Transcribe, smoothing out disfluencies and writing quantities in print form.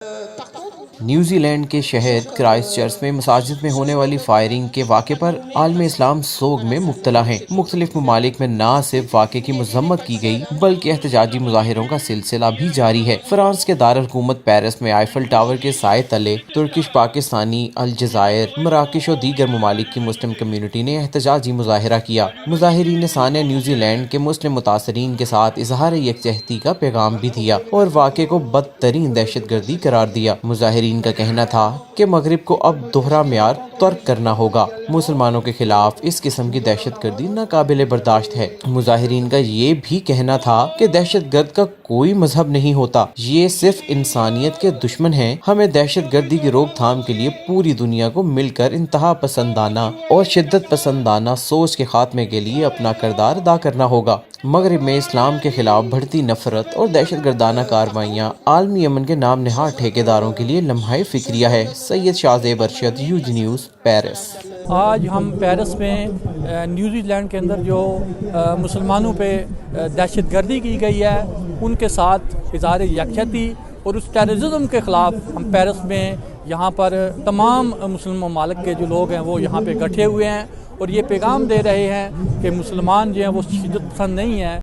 New Zealand کے شہر Christ church میں مساجد میں ہونے والی فائرنگ کے واقعے پر عالم اسلام سوگ میں مبتلا ہے۔ مختلف ممالک میں نہ صرف واقعے کی مذمت کی گئی بلکہ احتجاجی مظاہروں کا سلسلہ بھی جاری ہے۔ فرانس کے دارالحکومت پیرس میں آئیفل ٹاور کے سائے تلے ترکش، پاکستانی، الجزائر، مراکش اور دیگر ممالک کی مسلم کمیونٹی نے احتجاجی مظاہرہ کیا۔ مظاہرین نے سانحہ نیوزی لینڈ کے مسلم متاثرین کے ساتھ اظہار یکجہتی کا پیغام بھی دیا اور واقعے کو بدترین دہشت گردی قرار دیا۔ مظاہرین کا کہنا تھا کہ مغرب کو اب دوہرا معیار ترک کرنا ہوگا۔ مسلمانوں کے خلاف اس قسم کی دہشت گردی ناقابل برداشت ہے۔ مظاہرین کا یہ بھی کہنا تھا کہ دہشت گرد کا کوئی مذہب نہیں ہوتا، یہ صرف انسانیت کے دشمن ہیں۔ ہمیں دہشت گردی کی روک تھام کے لیے پوری دنیا کو مل کر انتہا پسندانہ اور شدت پسندانہ سوچ کے خاتمے کے لیے اپنا کردار ادا کرنا ہوگا۔ مغرب میں اسلام کے خلاف بڑھتی نفرت اور دہشت گردانہ کارروائیاں عالمی امن کے نام نہاد ٹھیکیداروں کے لیے لمحہ فکریہ ہے۔ Syed Shahzeb Arshad, UG news, Paris. آج ہم پیرس میں نیوزی لینڈ کے اندر جو مسلمانوں پہ دہشت گردی کی گئی ہے ان کے ساتھ اظہار یکجہتی اور اس ٹیررزم کے خلاف ہم پیرس میں یہاں پر تمام مسلم ممالک کے جو لوگ ہیں وہ یہاں پہ اکٹھے ہوئے ہیں اور یہ پیغام دے رہے ہیں کہ مسلمان جو ہیں وہ شدت پسند نہیں ہیں۔